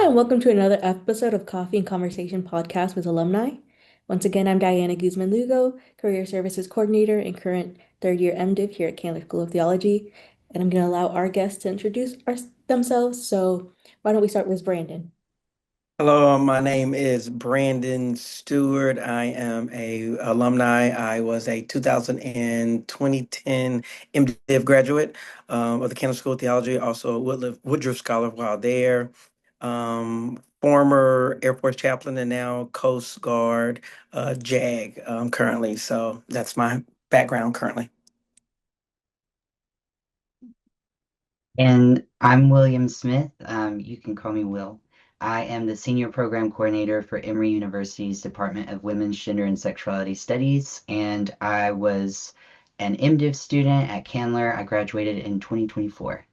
Hi, and welcome to another episode of Coffee and Conversation podcast with alumni. Once again, I'm Diana Guzman Lugo, Career Services Coordinator and current third year MDiv here at Candler School of Theology. And I'm going to allow our guests to introduce themselves. So, why don't we start with Brandon? Hello, my name is Brandon Stewart. I am a alumni. I was a 2010 MDiv graduate of the Candler School of Theology, also a Woodruff Scholar while there. Former Air Force Chaplain and now Coast Guard JAG currently. So that's my background currently. And I'm William Smith. You can call me Will. I am the Senior Program Coordinator for Emory University's Department of Women's Gender and Sexuality Studies, and I was an MDiv student at Candler. I graduated in 2024.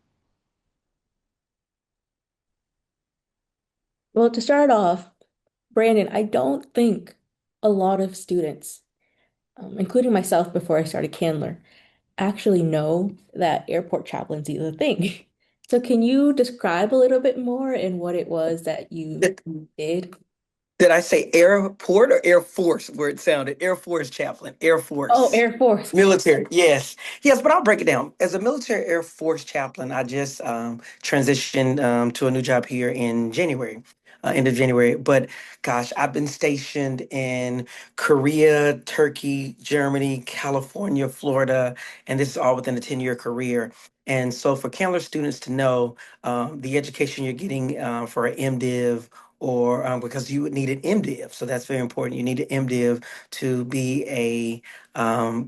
Well, to start off, Brandon, I don't think a lot of students, including myself before I started Candler, actually know that airport chaplaincy is a thing. So can you describe a little bit more in what it was that you did? Did I say airport or Air Force where it sounded? Air Force chaplain, Air Oh, Force. Air Force. Military, yes. Yes, but I'll break it down. As a military Air Force chaplain, I just transitioned to a new job here in January, end of January. But gosh, I've been stationed in Korea, Turkey, Germany, California, Florida, and this is all within a 10-year career. And so for Candler students to know the education you're getting for an MDiv or because you would need an MDiv. So that's very important. You need an MDiv to be a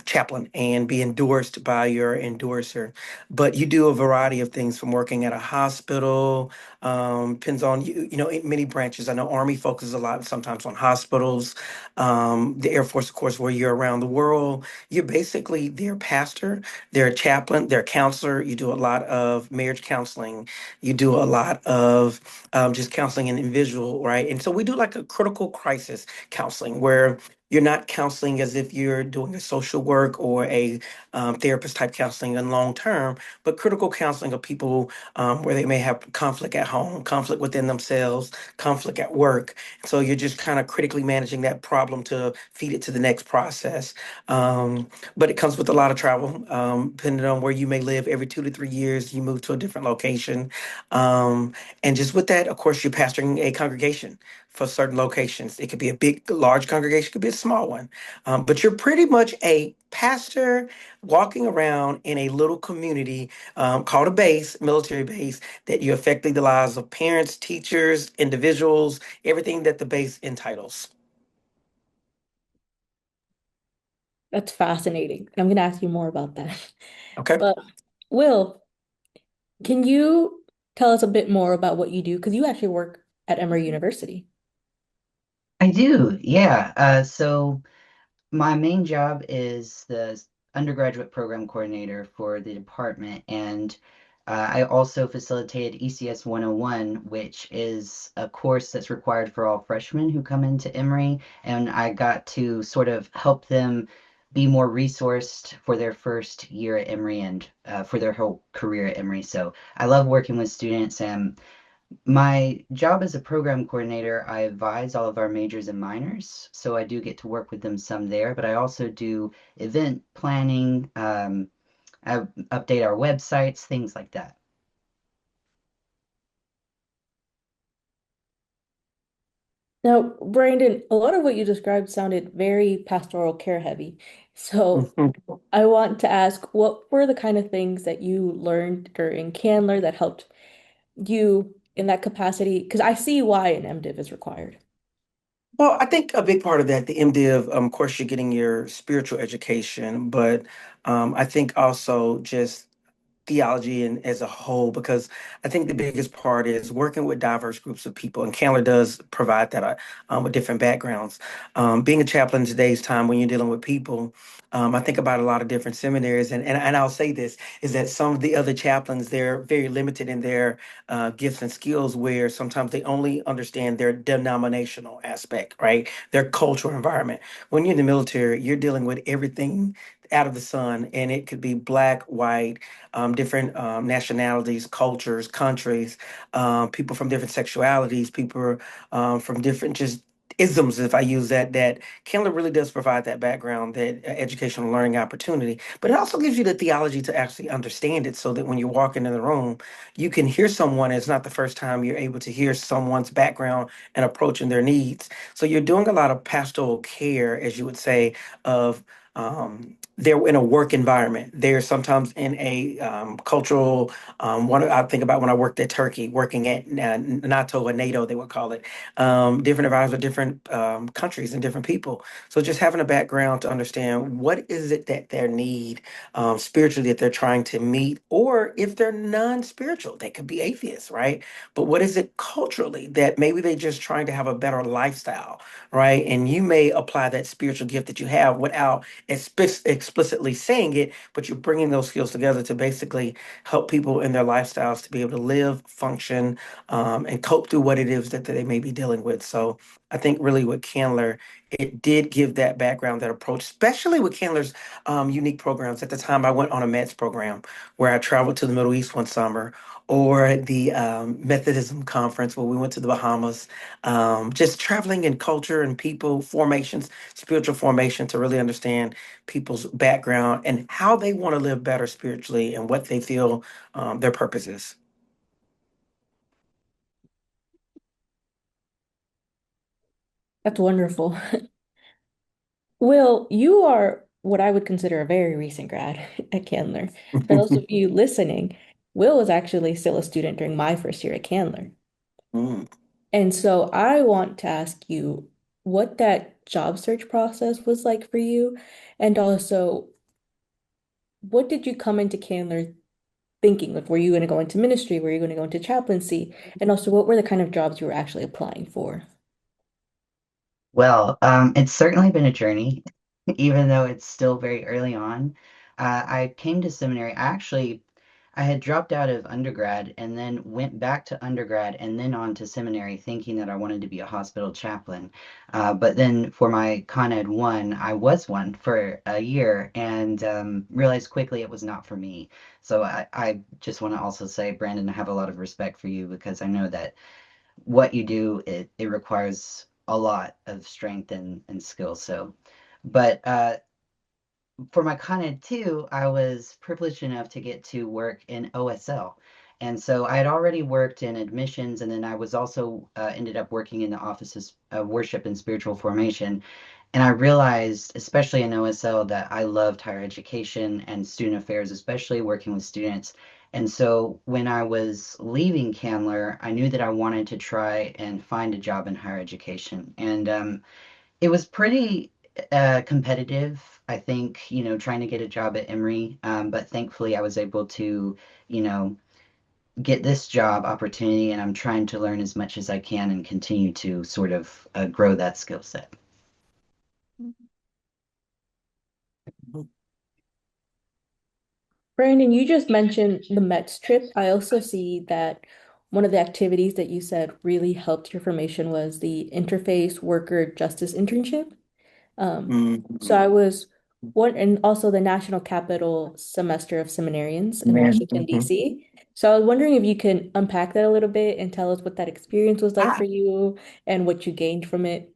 chaplain and be endorsed by your endorser. But you do a variety of things from working at a hospital, depends on you know, in many branches. I know Army focuses a lot sometimes on hospitals. The Air Force, of course, where you're around the world. You're basically their pastor, their chaplain, their counselor. You do a lot of marriage counseling. You do a lot of just counseling an individual, right? And so we do like a critical crisis counseling where you're not counseling as if you're doing a social work or a therapist type counseling in long term, but critical counseling of people where they may have conflict at home, conflict within themselves, conflict at work. So you're just kind of critically managing that problem to feed it to the next process. But it comes with a lot of travel, depending on where you may live. Every 2 to 3 years, you move to a different location. And just with that, of course, you're pastoring a congregation for certain locations. It could be a big, large congregation, it could be a small one. But you're pretty much a pastor walking around in a little community called a base, military base, that you affect the lives of parents, teachers, individuals, everything that the base entitles. That's fascinating. I'm going to ask you more about that. Okay. But Will, can you tell us a bit more about what you do? Because you actually work at Emory University. I do, yeah. So my main job is the undergraduate program coordinator for the department, and I also facilitated ECS 101, which is a course that's required for all freshmen who come into Emory, and I got to sort of help them be more resourced for their first year at Emory and for their whole career at Emory. So I love working with students, and my job as a program coordinator, I advise all of our majors and minors, so I do get to work with them some there, but I also do event planning, I update our websites, things like that. Now, Brandon, a lot of what you described sounded very pastoral care heavy. So Mhm. I want to ask, what were the kind of things that you learned during Candler that helped you in that capacity? Because I see why an MDiv is required. Well, I think a big part of that, the MDiv, of course, you're getting your spiritual education, but I think also just theology and as a whole, because I think the biggest part is working with diverse groups of people, and Candler does provide that with different backgrounds. Being a chaplain in today's time, when you're dealing with people, I think about a lot of different seminaries, and I'll say this is that some of the other chaplains they're very limited in their gifts and skills, where sometimes they only understand their denominational aspect, right? Their cultural environment. When you're in the military, you're dealing with everything out of the sun, and it could be black, white, different nationalities, cultures, countries, people from different sexualities, people from different just isms, if I use that Kindle really does provide that background, that educational learning opportunity, but it also gives you the theology to actually understand it so that when you're walking in the room, you can hear someone. It's not the first time you're able to hear someone's background and approaching their needs. So you're doing a lot of pastoral care, as you would say, of they're in a work environment. They're sometimes in a cultural one. I think about when I worked at Turkey, working at NATO or NATO, they would call it, different environments with different countries and different people. So just having a background to understand what is it that their need spiritually that they're trying to meet, or if they're non-spiritual, they could be atheists, right? But what is it culturally that maybe they're just trying to have a better lifestyle, right? And you may apply that spiritual gift that you have without explicitly saying it, but you're bringing those skills together to basically help people in their lifestyles to be able to live, function, and cope through what it is that they may be dealing with. So I think really with Candler, it did give that background, that approach, especially with Candler's unique programs. At the time, I went on a Mets program where I traveled to the Middle East one summer, or the Methodism conference where we went to the Bahamas, just traveling in culture and people formations, spiritual formation to really understand people's background and how they want to live better spiritually and what they feel their purpose is. That's wonderful. Will, you are what I would consider a very recent grad at Candler. For those of you listening, Will was actually still a student during my first year at Candler. Mm. And so I want to ask you what that job search process was like for you, and also what did you come into Candler thinking? Like, were you going to go into ministry? Were you going to go into chaplaincy? And also, what were the kind of jobs you were actually applying for? Well, it's certainly been a journey, even though it's still very early on. I came to seminary. I had dropped out of undergrad and then went back to undergrad and then on to seminary, thinking that I wanted to be a hospital chaplain. But then for my Con Ed 1, I was one for a year and realized quickly it was not for me. So I just want to also say, Brandon, I have a lot of respect for you because I know that what you do, it requires a lot of strength and skill. So, but for my Con Ed 2, I was privileged enough to get to work in OSL. And so I had already worked in admissions, and then I was also ended up working in the offices of worship and spiritual formation. And I realized, especially in OSL, that I loved higher education and student affairs, especially working with students. And so when I was leaving Candler, I knew that I wanted to try and find a job in higher education. And it was pretty competitive, I think, trying to get a job at Emory. But thankfully, I was able to, you know, get this job opportunity, and I'm trying to learn as much as I can and continue to sort of grow that skill set. Brandon, you just mentioned the Mets trip. I also see that one of the activities that you said really helped your formation was the Interface Worker Justice Internship. Um, so Mhm. I was one, and also the National Capital Semester of Seminarians in Washington, Mhm. D.C. So I was wondering if you can unpack that a little bit and tell us what that experience was like Ah, for you and what you gained from it.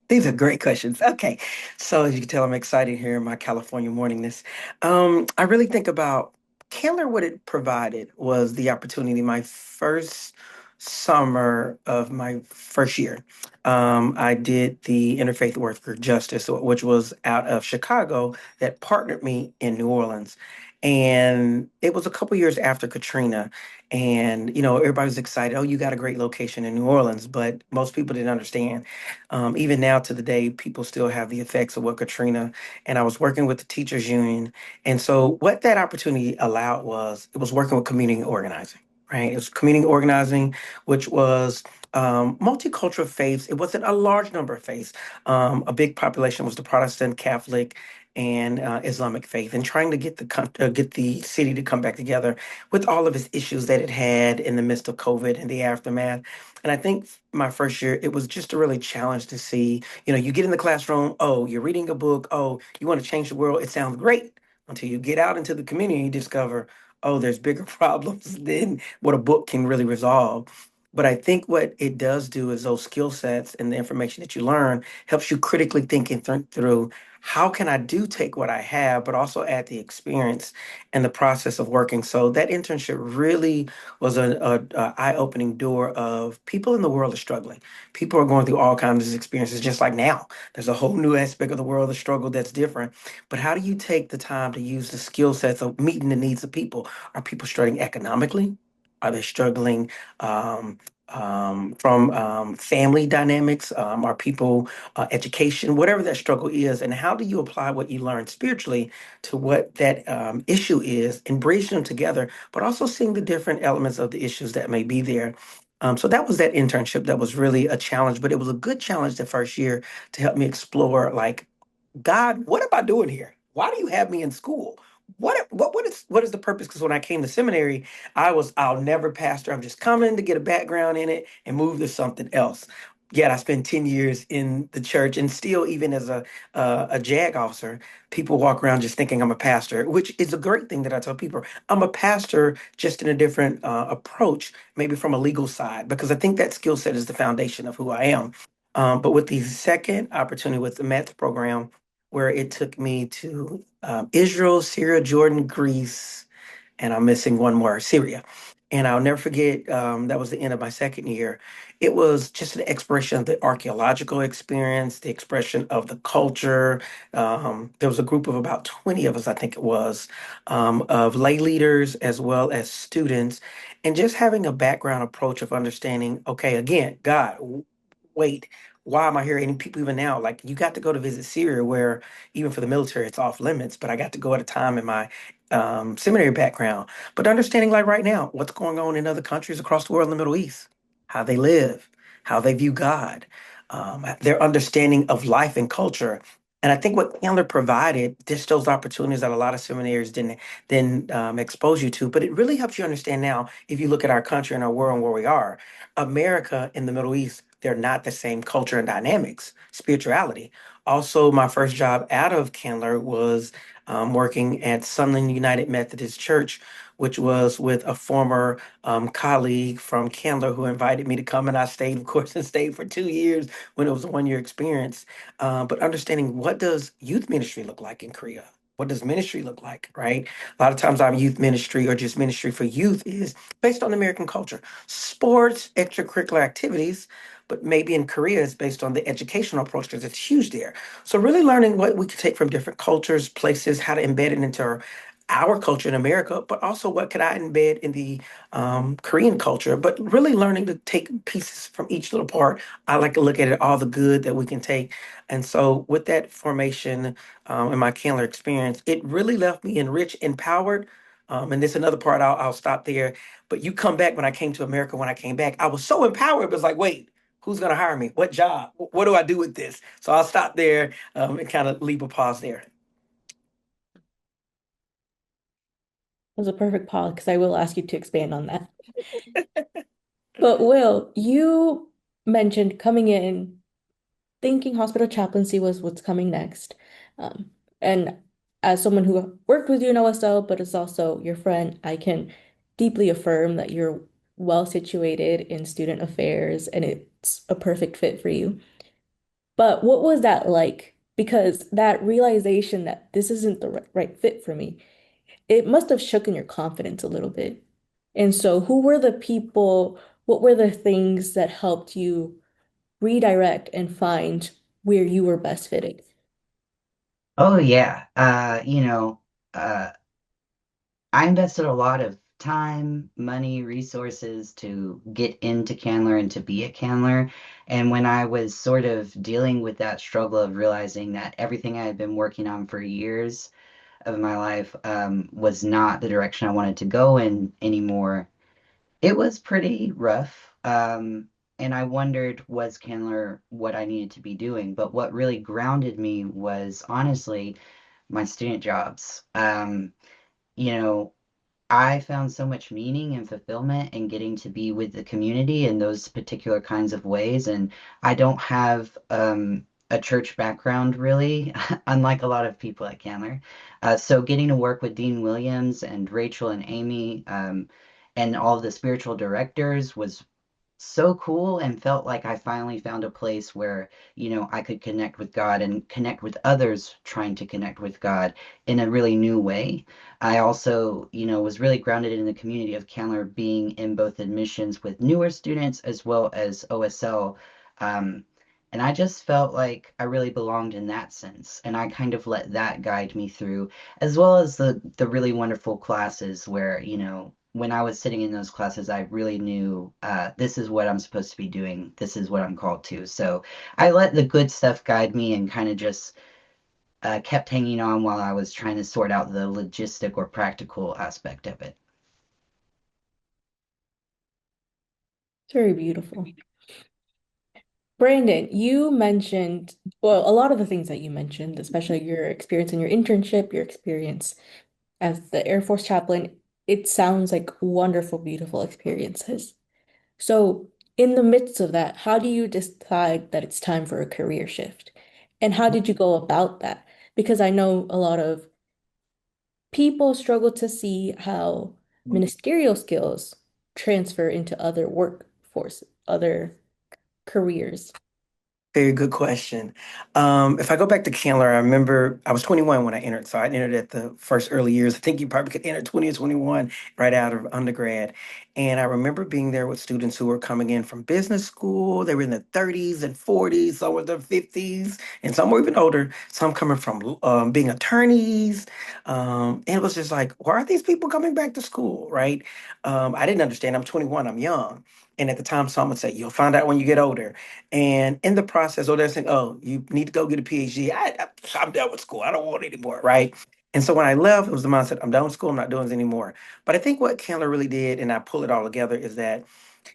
these are great questions. Okay. So as you can tell, I'm excited here in my California morningness. I really think about Candler, what it provided was the opportunity, my first summer of my first year. I did the Interfaith Worker Justice, which was out of Chicago, that partnered me in New Orleans. And it was a couple years after Katrina. And, everybody was excited. Oh, you got a great location in New Orleans. But most people didn't understand. Even now to the day, people still have the effects of what Katrina, and I was working with the teachers union. And so what that opportunity allowed was it was working with community organizing, right? It was community organizing, which was multicultural faiths. It wasn't a large number of faiths. A big population was the Protestant, Catholic, and Islamic faith, and trying to get the city to come back together with all of its issues that it had in the midst of COVID and the aftermath. And I think my first year, it was just a really challenge to see, you get in the classroom, oh, you're reading a book, oh, you want to change the world. It sounds great until you get out into the community and you discover, oh, there's bigger problems than what a book can really resolve. But I think what it does do is those skill sets and the information that you learn helps you critically think and think through how can I do take what I have, but also add the experience and the process of working. So that internship really was a eye-opening door of people in the world are struggling. People are going through all kinds of experiences, just like now. There's a whole new aspect of the world of struggle that's different. But how do you take the time to use the skill sets of meeting the needs of people? Are people struggling economically? Are they struggling um, from family dynamics? Are people education, whatever that struggle is, and how do you apply what you learn spiritually to what that issue is and bridging them together, but also seeing the different elements of the issues that may be there. So that was that internship that was really a challenge, but it was a good challenge the first year to help me explore like God, what am I doing here? Why do you have me in school? What is the purpose? Because when I came to seminary, I'll never pastor. I'm just coming to get a background in it and move to something else. Yet I spent 10 years in the church, and still, even as a JAG officer, people walk around just thinking I'm a pastor, which is a great thing that I tell people. I'm a pastor, just in a different approach, maybe from a legal side, because I think that skill set is the foundation of who I am. But with the second opportunity with the MET program, where it took me to Israel, Syria, Jordan, Greece, and I'm missing one more, Syria. And I'll never forget, that was the end of my second year. It was just an expression of the archaeological experience, the expression of the culture. There was a group of about 20 of us, I think it was, of lay leaders as well as students, and just having a background approach of understanding, okay, again, God, wait, why am I here? And people even now, like you got to go to visit Syria, where even for the military, it's off limits. But I got to go at a time in my seminary background. But understanding, like right now, what's going on in other countries across the world in the Middle East, how they live, how they view God, their understanding of life and culture. And I think what Candler provided, just those opportunities that a lot of seminaries didn't expose you to. But it really helps you understand now, if you look at our country and our world and where we are, America and the Middle East, they're not the same culture and dynamics, spirituality. Also, my first job out of Candler was working at Sunland United Methodist Church, which was with a former colleague from Candler who invited me to come, and I stayed, of course, and stayed for 2 years when it was a 1 year experience. But understanding, what does youth ministry look like in Korea? What does ministry look like, right? A lot of times our youth ministry or just ministry for youth is based on American culture, sports, extracurricular activities, but maybe in Korea it's based on the educational approach because it's huge there. So really learning what we could take from different cultures, places, how to embed it into our culture in America, but also what could I embed in the Korean culture, but really learning to take pieces from each little part. I like to look at it, all the good that we can take. And so with that formation and my Candler experience, it really left me enriched, empowered. And this another part, I'll stop there. But you come back, when I came to America, when I came back, I was so empowered. It was like, wait, who's going to hire me? What job? What do I do with this? So I'll stop there and kind of leave a pause there. Was a perfect pause because I will ask you to expand on that. But Will, you mentioned coming in thinking hospital chaplaincy was what's coming next. And as someone who worked with you in OSL, but is also your friend, I can deeply affirm that you're well situated in student affairs and it's a perfect fit for you. But what was that like? Because that realization that this isn't the right fit for me, it must have shooken your confidence a little bit. And so, who were the people, what were the things that helped you redirect and find where you were best fitted? Oh yeah. I invested a lot of time, money, resources to get into Candler and to be a Candler. And when I was sort of dealing with that struggle of realizing that everything I had been working on for years of my life was not the direction I wanted to go in anymore, it was pretty rough. And I wondered, was Candler what I needed to be doing? But what really grounded me was honestly my student jobs. You know, I found so much meaning and fulfillment in getting to be with the community in those particular kinds of ways. And I don't have a church background really, unlike a lot of people at Candler. So getting to work with Dean Williams and Rachel and Amy and all of the spiritual directors was so cool and felt like I finally found a place where, I could connect with God and connect with others trying to connect with God in a really new way. I also, was really grounded in the community of Candler being in both admissions with newer students as well as OSL. Um, and I just felt like I really belonged in that sense. And I kind of let that guide me through, as well as the really wonderful classes where, when I was sitting in those classes, I really knew this is what I'm supposed to be doing. This is what I'm called to. So I let the good stuff guide me and kind of just kept hanging on while I was trying to sort out the logistic or practical aspect of it. It's very beautiful. Brandon, you mentioned, well, a lot of the things that you mentioned, especially your experience in your internship, your experience as the Air Force chaplain, it sounds like wonderful, beautiful experiences. So, in the midst of that, how do you decide that it's time for a career shift? And how did you go about that? Because I know a lot of people struggle to see how ministerial skills transfer into other workforce, other careers. Very good question. If I go back to Candler, I remember I was 21 when I entered, so I entered at the first early years. I think you probably could enter 20 or 21 right out of undergrad. And I remember being there with students who were coming in from business school. They were in their 30s and 40s, some were in their 50s, and some were even older. Some coming from being attorneys. And it was just like, why are these people coming back to school, right? I didn't understand. I'm 21, I'm young. And at the time, someone would say, you'll find out when you get older. And in the process, they're saying, "Oh, you need to go get a PhD." I'm done with school. I don't want it anymore, right? And so when I left, it was the mindset: I'm done with school. I'm not doing this anymore. But I think what Candler really did, and I pull it all together, is that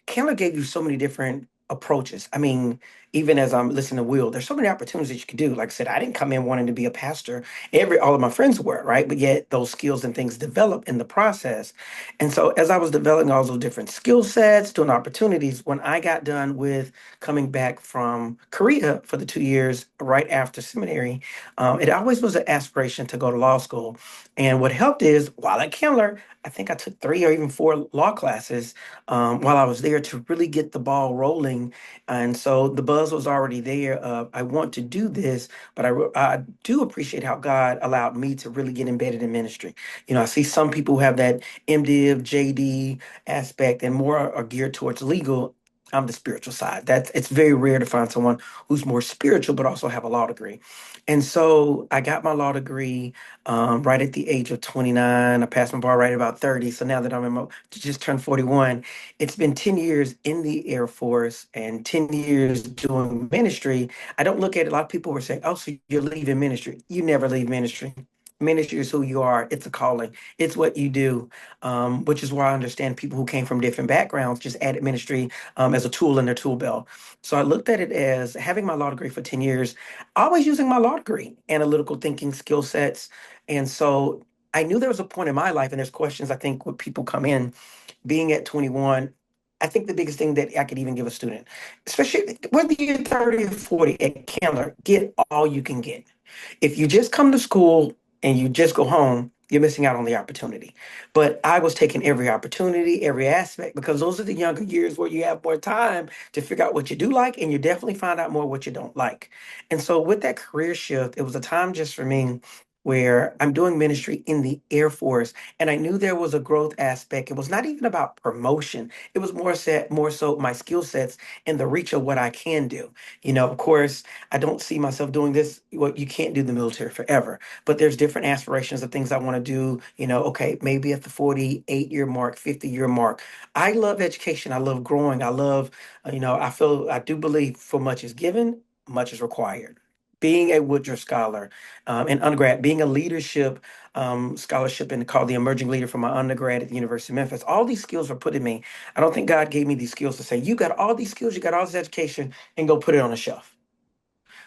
Candler gave you so many different approaches. I mean, even as I'm listening to Will, there's so many opportunities that you could do. Like I said, I didn't come in wanting to be a pastor. All of my friends were, right? But yet those skills and things develop in the process. And so as I was developing all those different skill sets, doing opportunities, when I got done with coming back from Korea for the 2 years right after seminary, it always was an aspiration to go to law school. And what helped is while at Candler, I think I took 3 or even 4 law classes while I was there to really get the ball rolling. And so the buzz was already there of, I want to do this, but I do appreciate how God allowed me to really get embedded in ministry. I see some people who have that MDiv, JD aspect and more are geared towards legal. I'm the spiritual side. It's very rare to find someone who's more spiritual but also have a law degree. And so I got my law degree right at the age of 29. I passed my bar right about 30. So now that just turned 41, it's been 10 years in the Air Force and 10 years doing ministry. I don't look at it. A lot of people were saying, oh, so you're leaving ministry. You never leave ministry. Ministry is who you are. It's a calling. It's what you do, which is why I understand people who came from different backgrounds just added ministry as a tool in their tool belt. So I looked at it as having my law degree for 10 years, always using my law degree, analytical thinking skill sets. And so I knew there was a point in my life, and there's questions I think when people come in being at 21, I think the biggest thing that I could even give a student, especially whether you're 30 or 40 at Candler, get all you can get. If you just come to school and you just go home, you're missing out on the opportunity. But I was taking every opportunity, every aspect, because those are the younger years where you have more time to figure out what you do like, and you definitely find out more what you don't like. And so with that career shift, it was a time just for me where I'm doing ministry in the Air Force, and I knew there was a growth aspect. It was not even about promotion. It was more so my skill sets and the reach of what I can do. Of course, I don't see myself doing this. Well, you can't do the military forever, but there's different aspirations of things I want to do. Okay, maybe at the 48-year mark, 50-year mark. I love education. I love growing. I do believe for much is given, much is required. Being a Woodruff Scholar in undergrad, being a leadership scholarship and called the emerging leader for my undergrad at the University of Memphis. All these skills were put in me. I don't think God gave me these skills to say, you got all these skills, you got all this education, and go put it on a shelf.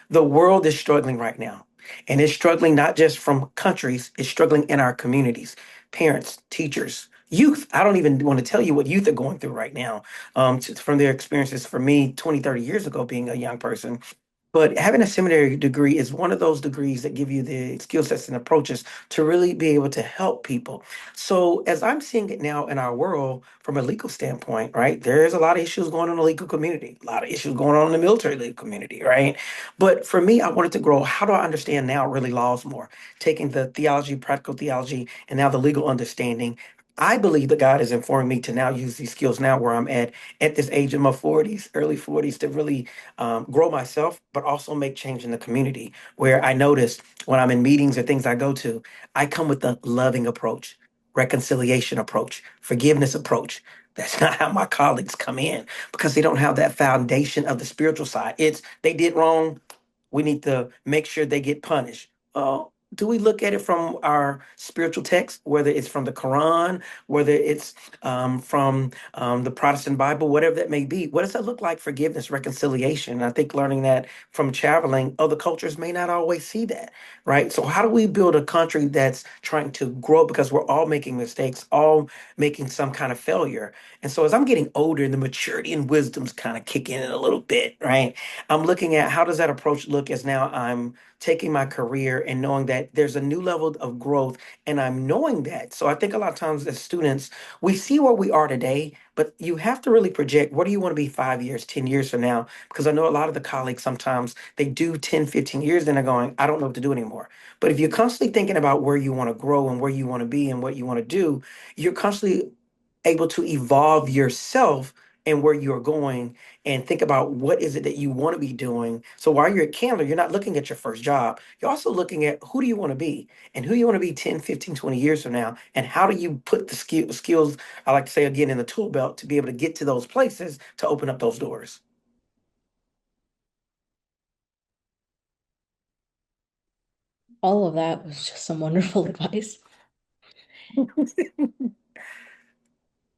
The world is struggling right now. And it's struggling not just from countries, it's struggling in our communities, parents, teachers, youth. I don't even want to tell you what youth are going through right now, from their experiences for me 20, 30 years ago being a young person. But having a seminary degree is one of those degrees that give you the skill sets and approaches to really be able to help people. So as I'm seeing it now in our world from a legal standpoint, right, there's a lot of issues going on in the legal community, a lot of issues going on in the military legal community, right? But for me, I wanted to grow. How do I understand now really laws more? Taking the theology, practical theology, and now the legal understanding. I believe that God is informing me to now use these skills now where I'm at this age in my 40s, early 40s, to really grow myself, but also make change in the community. Where I notice when I'm in meetings or things I go to, I come with a loving approach, reconciliation approach, forgiveness approach. That's not how my colleagues come in because they don't have that foundation of the spiritual side. It's they did wrong. We need to make sure they get punished. Do we look at it from our spiritual text, whether it's from the Quran, whether it's from the Protestant Bible, whatever that may be? What does that look like? Forgiveness, reconciliation. And I think learning that from traveling, other cultures may not always see that, right? So, how do we build a country that's trying to grow because we're all making mistakes, all making some kind of failure? And so, as I'm getting older, the maturity and wisdom's kind of kicking in a little bit, right? I'm looking at how does that approach look as now I'm taking my career and knowing that there's a new level of growth and I'm knowing that. So I think a lot of times as students, we see where we are today, but you have to really project what do you want to be 5 years, 10 years from now? Because I know a lot of the colleagues sometimes they do 10, 15 years, then they're going, I don't know what to do anymore. But if you're constantly thinking about where you want to grow and where you want to be and what you want to do, you're constantly able to evolve yourself and where you're going and think about what is it that you want to be doing. So while you're at Candler, you're not looking at your first job. You're also looking at who do you want to be and who you want to be 10, 15, 20 years from now. And how do you put the skills, I like to say again, in the tool belt to be able to get to those places to open up those doors. All of that was just some wonderful advice.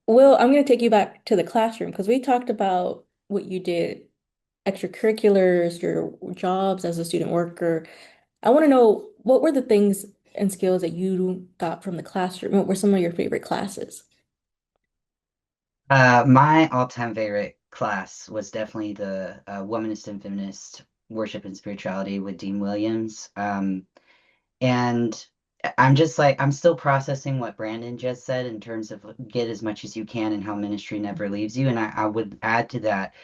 Well, I'm going to take you back to the classroom because we talked about what you did, extracurriculars, your jobs as a student worker. I want to know what were the things and skills that you got from the classroom? What were some of your favorite classes? My all-time favorite class was definitely the Womanist and Feminist Worship and Spirituality with Dean Williams. And I'm just like, I'm still processing what Brandon just said in terms of get as much as you can and how ministry never leaves you. And I would add to that,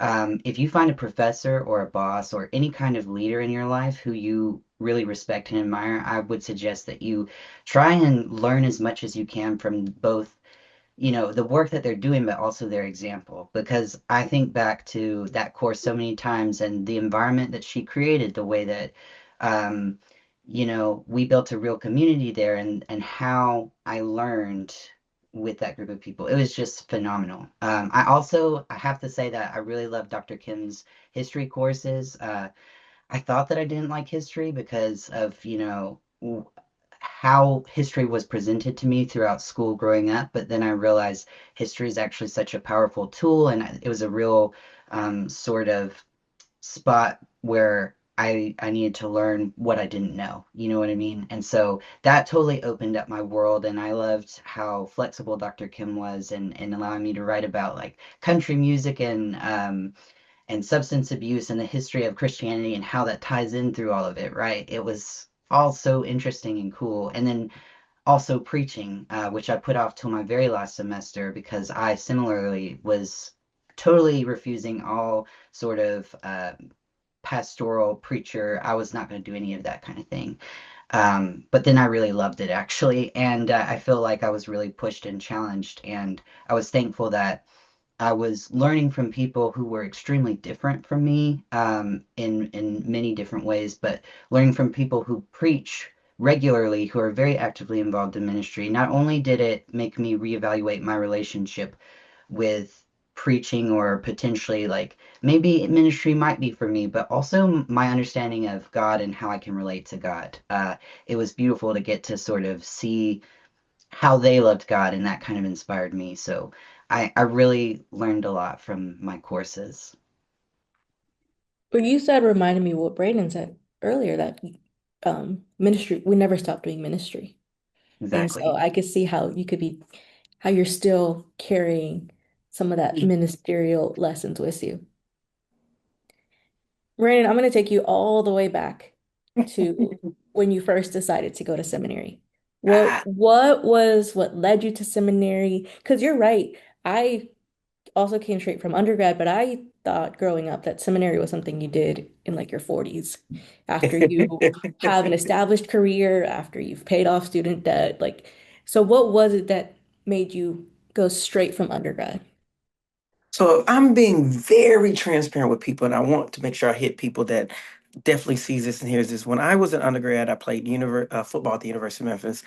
if you find a professor or a boss or any kind of leader in your life who you really respect and admire, I would suggest that you try and learn as much as you can from both the work that they're doing, but also their example. Because I think back to that course so many times and the environment that she created, the way that, um, we built a real community there and how I learned with that group of people. It was just phenomenal. I have to say that I really love Dr. Kim's history courses. I thought that I didn't like history because of, how history was presented to me throughout school growing up, but then I realized history is actually such a powerful tool, and it was a real sort of spot where I needed to learn what I didn't know. You know what I mean? And so that totally opened up my world, and I loved how flexible Dr. Kim was and allowing me to write about like country music and substance abuse and the history of Christianity and how that ties in through all of it, right? It was all so interesting and cool. And then also preaching, which I put off till my very last semester because I similarly was totally refusing all sort of pastoral preacher. I was not going to do any of that kind of thing. But then I really loved it actually. And I feel like I was really pushed and challenged. And I was thankful that I was learning from people who were extremely different from me in many different ways, but learning from people who preach regularly, who are very actively involved in ministry. Not only did it make me reevaluate my relationship with preaching or potentially like maybe ministry might be for me, but also my understanding of God and how I can relate to God. It was beautiful to get to sort of see how they loved God, and that kind of inspired me. So I really learned a lot from my courses. What you said reminded me of what Brandon said earlier that ministry, we never stop doing ministry. And so Exactly. I could see how you could be, how you're still carrying some of that ministerial lessons with you. Brandon, I'm going to take you all the way back to when you first decided to go to seminary. Ah, What led you to seminary? Because you're right. I also came straight from undergrad, but I thought growing up that seminary was something you did in like your 40s after you have an established career, after you've paid off student debt. Like, so what was it that made you go straight from undergrad? So I'm being very transparent with people, and I want to make sure I hit people that definitely sees this and hears this. When I was an undergrad, I played football at the University of Memphis,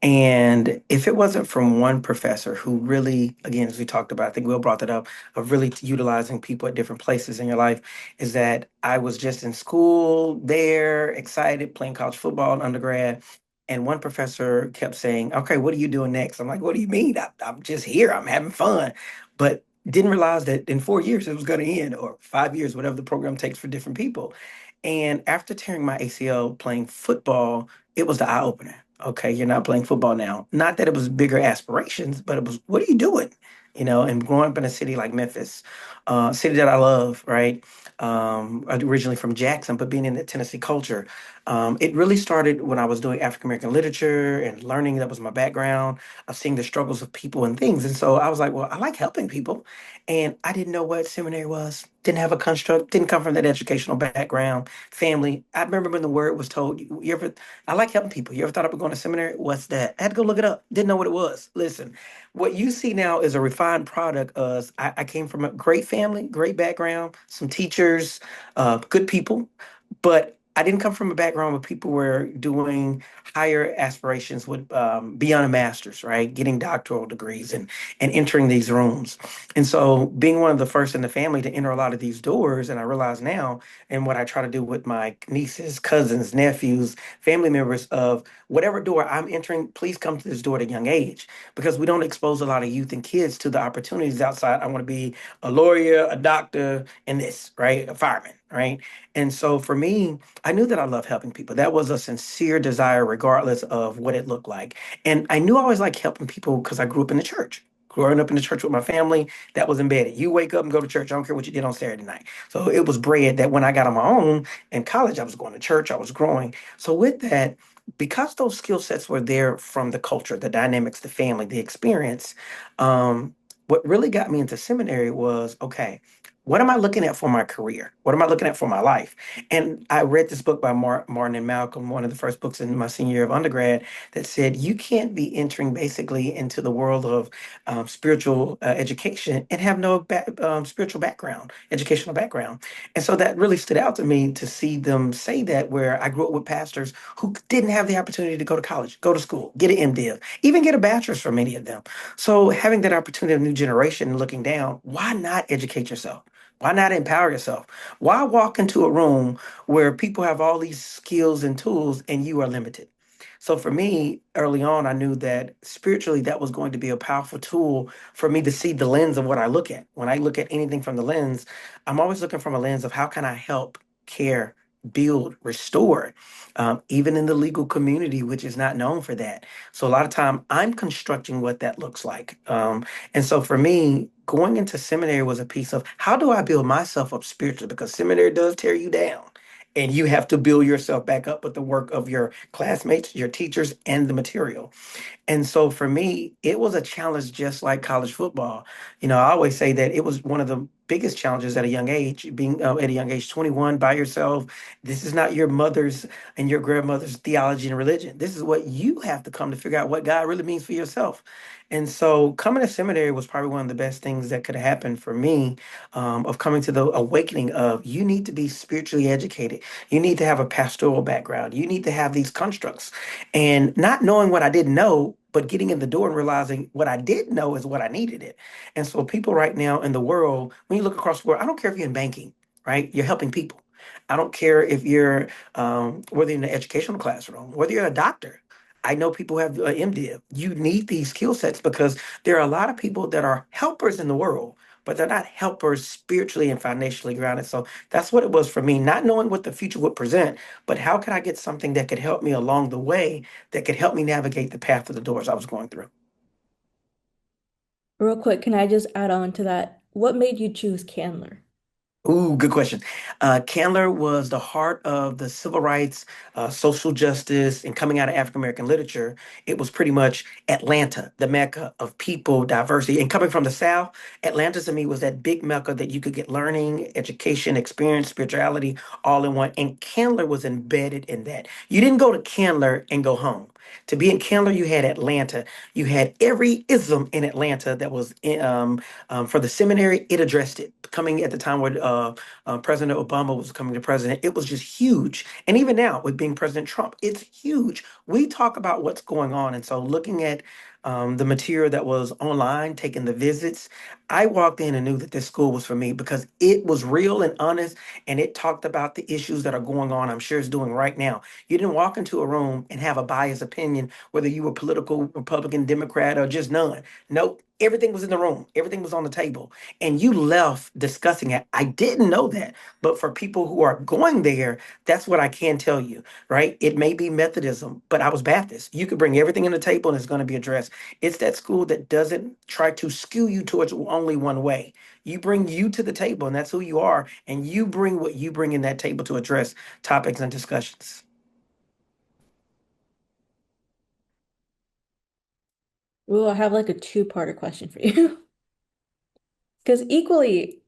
and if it wasn't from one professor who really, again, as we talked about, I think Will brought that up, of really utilizing people at different places in your life, is that I was just in school there, excited, playing college football in undergrad. And one professor kept saying, "Okay, what are you doing next?" I'm like, "What do you mean? I'm just here. I'm having fun." But didn't realize that in 4 years it was going to end, or 5 years, whatever the program takes for different people. And after tearing my ACL playing football, it was the eye opener. Okay, you're not playing football now. Not that it was bigger aspirations, but it was, what are you doing? And growing up in a city like Memphis, city that I love, right? Originally from Jackson, but being in the Tennessee culture, it really started when I was doing African American literature and learning. That was my background of seeing the struggles of people and things. And so I was like, well, I like helping people. And I didn't know what seminary was, didn't have a construct, didn't come from that educational background, family. I remember when the word was told, you ever, I like helping people. You ever thought about going to seminary? What's that? I had to go look it up. Didn't know what it was. Listen, what you see now is a refined product of, I came from a great family, great background, some teachers, good people, but I didn't come from a background where people were doing higher aspirations with beyond a master's, right? Getting doctoral degrees and entering these rooms. And so being one of the first in the family to enter a lot of these doors, and I realize now, and what I try to do with my nieces, cousins, nephews, family members of whatever door I'm entering, please come to this door at a young age because we don't expose a lot of youth and kids to the opportunities outside. I want to be a lawyer, a doctor, and this, right? A fireman, right? And so for me, I knew that I love helping people. That was a sincere desire, regardless of what it looked like. And I knew I always liked helping people because I grew up in the church. Growing up in the church with my family, that was embedded. You wake up and go to church. I don't care what you did on Saturday night. So it was bred that when I got on my own in college, I was going to church, I was growing. So with that, because those skill sets were there from the culture, the dynamics, the family, the experience, what really got me into seminary was okay, what am I looking at for my career? What am I looking at for my life? And I read this book by Martin and Malcolm, one of the first books in my senior year of undergrad, that said you can't be entering basically into the world of spiritual education and have no spiritual background, educational background. And so that really stood out to me to see them say that, where I grew up with pastors who didn't have the opportunity to go to college, go to school, get an MDiv, even get a bachelor's for many of them. So having that opportunity of new generation and looking down, why not educate yourself? Why not empower yourself? Why walk into a room where people have all these skills and tools and you are limited? So for me, early on, I knew that spiritually that was going to be a powerful tool for me to see the lens of what I look at. When I look at anything from the lens, I'm always looking from a lens of how can I help, care, build, restore, even in the legal community, which is not known for that. So a lot of time I'm constructing what that looks like. And so for me, going into seminary was a piece of how do I build myself up spiritually? Because seminary does tear you down. And you have to build yourself back up with the work of your classmates, your teachers, and the material. And so for me, it was a challenge just like college football. I always say that it was one of the biggest challenges at a young age, being at a young age, 21 by yourself. This is not your mother's and your grandmother's theology and religion. This is what you have to come to figure out what God really means for yourself. And so coming to seminary was probably one of the best things that could have happened for me, of coming to the awakening of you need to be spiritually educated. You need to have a pastoral background. You need to have these constructs and not knowing what I didn't know, but getting in the door and realizing what I did know is what I needed it. And so people right now in the world, when you look across the world, I don't care if you're in banking, right? You're helping people. I don't care if you're whether you're in the educational classroom, whether you're a doctor. I know people have MDiv. You need these skill sets because there are a lot of people that are helpers in the world, but they're not helpers spiritually and financially grounded. So that's what it was for me, not knowing what the future would present, but how could I get something that could help me along the way, that could help me navigate the path of the doors I was going through. Real quick, can I just add on to that? What made you choose Candler? Ooh, good question. Candler was the heart of the civil rights, social justice, and coming out of African American literature. It was pretty much Atlanta, the mecca of people, diversity. And coming from the South, Atlanta to me was that big mecca that you could get learning, education, experience, spirituality all in one. And Candler was embedded in that. You didn't go to Candler and go home. To be in Candler, you had Atlanta. You had every ism in Atlanta that was for the seminary, it addressed it. Coming at the time where President Obama was coming to president, it was just huge. And even now, with being President Trump, it's huge. We talk about what's going on. And so, looking at the material that was online, taking the visits, I walked in and knew that this school was for me because it was real and honest, and it talked about the issues that are going on. I'm sure it's doing right now. You didn't walk into a room and have a biased opinion, whether you were political, Republican, Democrat, or just none. Nope. Everything was in the room. Everything was on the table. And you left discussing it. I didn't know that. But for people who are going there, that's what I can tell you, right? It may be Methodism, but I was Baptist. You could bring everything in the table and it's going to be addressed. It's that school that doesn't try to skew you towards only one way. You bring you to the table, and that's who you are. And you bring what you bring in that table to address topics and discussions. Well, I have like a two-parter question for you. Because equally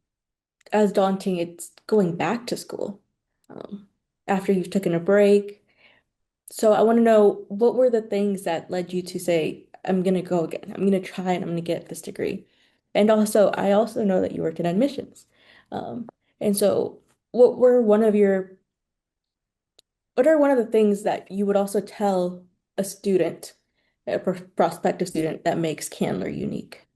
as daunting, it's going back to school um, after you've taken a break. So I want to know what were the things that led you to say, I'm gonna go again. I'm gonna try and I'm gonna get this degree. And also, I also know that you worked in admissions. And so what were one of your what are one of the things that you would also tell a student, a prospective student that makes Candler unique?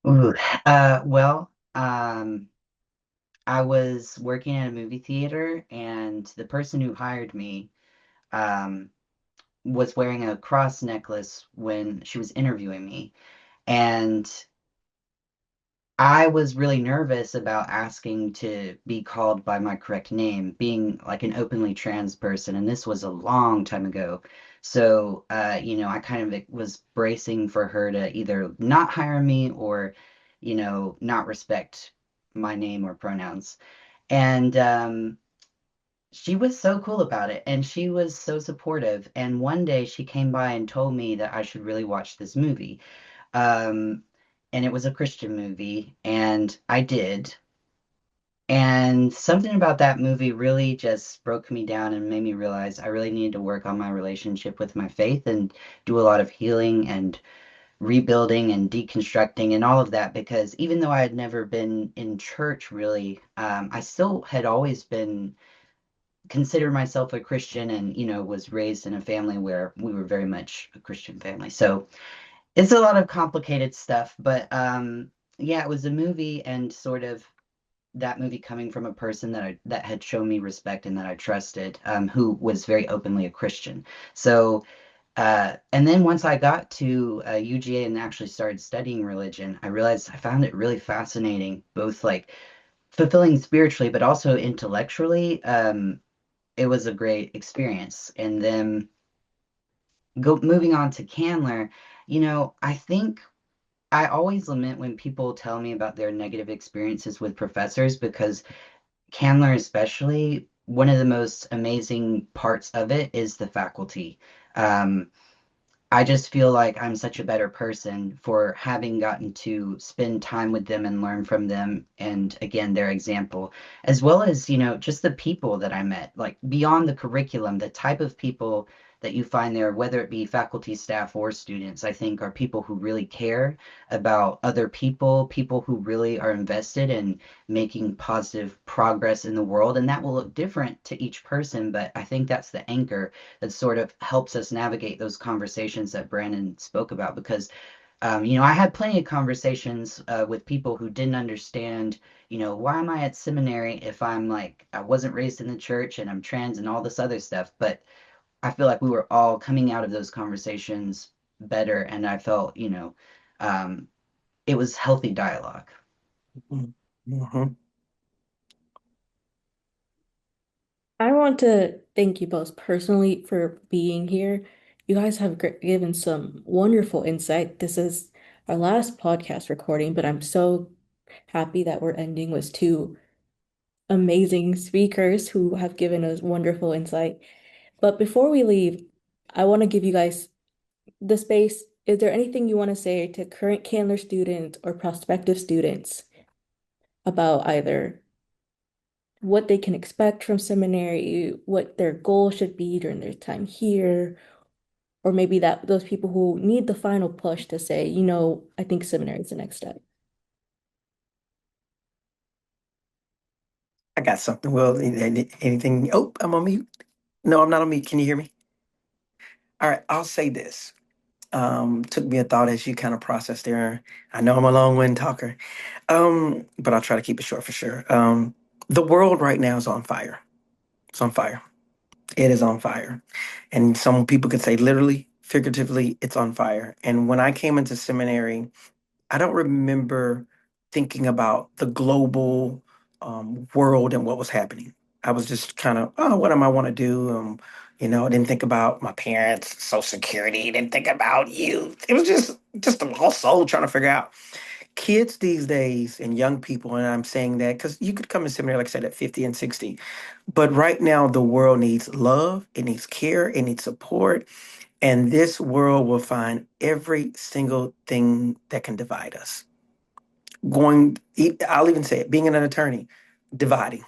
Ooh, well, I was working at a movie theater, and the person who hired me um, was wearing a cross necklace when she was interviewing me. And I was really nervous about asking to be called by my correct name, being like an openly trans person, and this was a long time ago. So, I kind of was bracing for her to either not hire me or, not respect my name or pronouns. And she was so cool about it, and she was so supportive. And one day she came by and told me that I should really watch this movie. Um, and it was a Christian movie, and I did. And something about that movie really just broke me down and made me realize I really needed to work on my relationship with my faith and do a lot of healing and rebuilding and deconstructing and all of that, because even though I had never been in church really, I still had always been considered myself a Christian and, was raised in a family where we were very much a Christian family. So it's a lot of complicated stuff, but yeah, it was a movie, and sort of that movie coming from a person that had shown me respect and that I trusted, who was very openly a Christian. So and then once I got to UGA and actually started studying religion, I realized I found it really fascinating, both like fulfilling spiritually, but also intellectually. It was a great experience. And then moving on to Candler, I think I always lament when people tell me about their negative experiences with professors, because Candler, especially, one of the most amazing parts of it is the faculty. Um, I just feel like I'm such a better person for having gotten to spend time with them and learn from them. And again, their example, as well as, just the people that I met, like beyond the curriculum, the type of people that you find there, whether it be faculty, staff, or students, I think are people who really care about other people, people who really are invested in making positive progress in the world. And that will look different to each person, but I think that's the anchor that sort of helps us navigate those conversations that Brandon spoke about. Because, I had plenty of conversations with people who didn't understand, why am I at seminary if I'm like, I wasn't raised in the church and I'm trans and all this other stuff. But I feel like we were all coming out of those conversations better. And I felt, um, it was healthy dialogue. Mhm. I want to thank you both personally for being here. You guys have given some wonderful insight. This is our last podcast recording, but I'm so happy that we're ending with two amazing speakers who have given us wonderful insight. But before we leave, I want to give you guys the space. Is there anything you want to say to current Candler students or prospective students about either what they can expect from seminary, what their goal should be during their time here, or maybe that those people who need the final push to say, I think seminary is the next step. I got something. Well, anything? Oh, I'm on mute. No, I'm not on mute. Can you hear me? All right, I'll say this. Took me a thought as you kind of process there. I know I'm a long-winded talker, but I'll try to keep it short for sure. The world right now is on fire. It's on fire. It is on fire. And some people could say literally, figuratively, it's on fire. And when I came into seminary, I don't remember thinking about the global world and what was happening. I was just kind of, oh, what am I want to do? I didn't think about my parents, Social Security, didn't think about youth. It was just a lost soul trying to figure out. Kids these days and young people, and I'm saying that because you could come to seminary, like I said, at 50 and 60. But right now, the world needs love, it needs care, it needs support. And this world will find every single thing that can divide us. I'll even say it, being an attorney, dividing.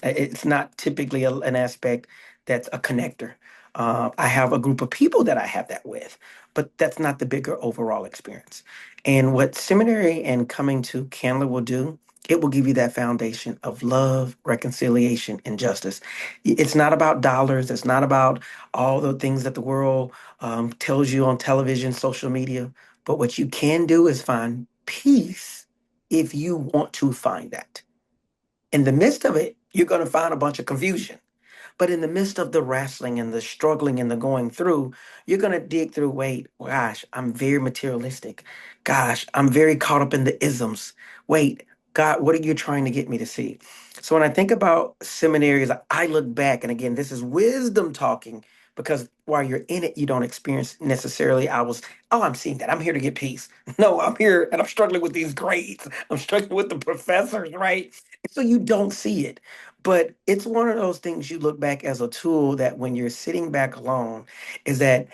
It's not typically an aspect that's a connector. I have a group of people that I have that with, but that's not the bigger overall experience. And what seminary and coming to Candler will do, it will give you that foundation of love, reconciliation, and justice. It's not about dollars. It's not about all the things that the world tells you on television, social media. But what you can do is find peace if you want to find that. In the midst of it, you're going to find a bunch of confusion. But in the midst of the wrestling and the struggling and the going through, you're going to dig through, wait, gosh, I'm very materialistic. Gosh, I'm very caught up in the isms. Wait, God, what are you trying to get me to see? So when I think about seminaries, I look back, and again, this is wisdom talking because while you're in it, you don't experience necessarily, oh, I'm seeing that. I'm here to get peace. No, I'm here and I'm struggling with these grades. I'm struggling with the professors, right? So you don't see it. But it's one of those things you look back as a tool that when you're sitting back alone, is that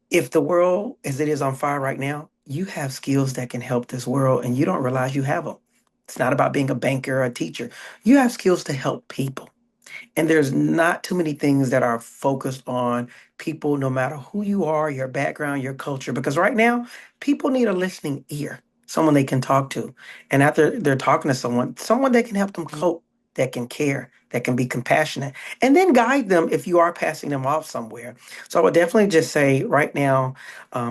if the world as it is on fire right now, you have skills that can help this world and you don't realize you have them. It's not about being a banker or a teacher. You have skills to help people. And there's not too many things that are focused on people, no matter who you are, your background, your culture. Because right now, people need a listening ear, someone they can talk to. And after they're talking to someone that can help them cope, that can care, that can be compassionate, and then guide them if you are passing them off somewhere. So I would definitely just say right now,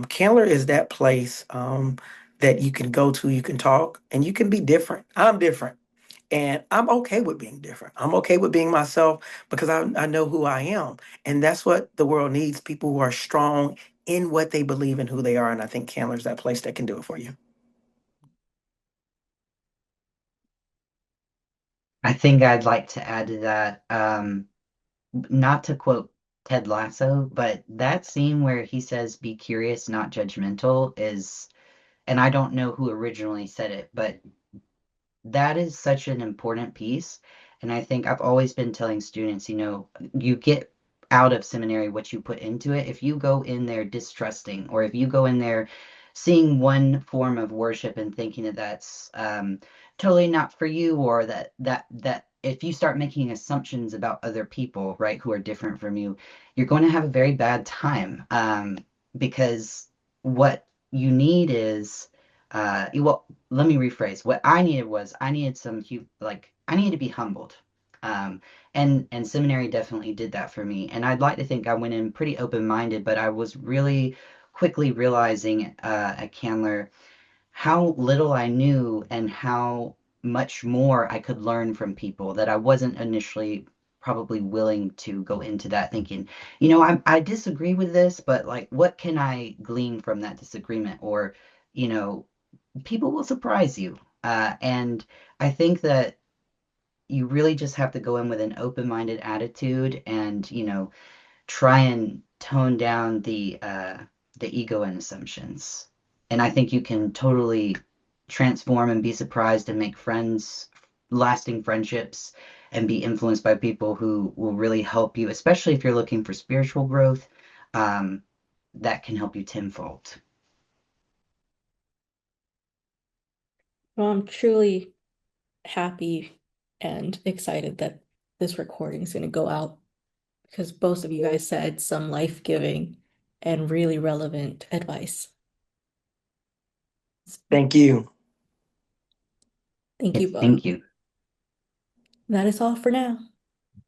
Candler is that place that you can go to, you can talk, and you can be different. I'm different. And I'm okay with being different. I'm okay with being myself because I know who I am. And that's what the world needs, people who are strong in what they believe in who they are. And I think Candler's that place that can do it for you. I think I'd like to add to that, not to quote Ted Lasso, but that scene where he says, "Be curious, not judgmental," is, and I don't know who originally said it, but that is such an important piece. And I think I've always been telling students, you get out of seminary what you put into it. If you go in there distrusting, or if you go in there seeing one form of worship and thinking that that's totally not for you, or that if you start making assumptions about other people, right, who are different from you, you're going to have a very bad time. Because what you need is, well, let me rephrase. What I needed was I needed I needed to be humbled. Um, and seminary definitely did that for me. And I'd like to think I went in pretty open-minded, but I was really quickly realizing at Candler how little I knew and how much more I could learn from people, that I wasn't initially probably willing to go into that thinking, I disagree with this, but like, what can I glean from that disagreement? Or, you know, people will surprise you. And I think that you really just have to go in with an open-minded attitude and, try and tone down the ego and assumptions. And I think you can totally transform and be surprised and make friends, lasting friendships, and be influenced by people who will really help you, especially if you're looking for spiritual growth. Um, that can help you tenfold. Well, I'm truly happy and excited that this recording is going to go out because both of you guys said some life-giving and really relevant advice. Thank you. Thank you Yes, both. thank you. That is all for now.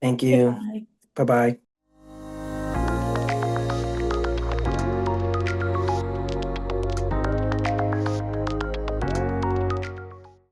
Thank you. Goodbye. Bye bye.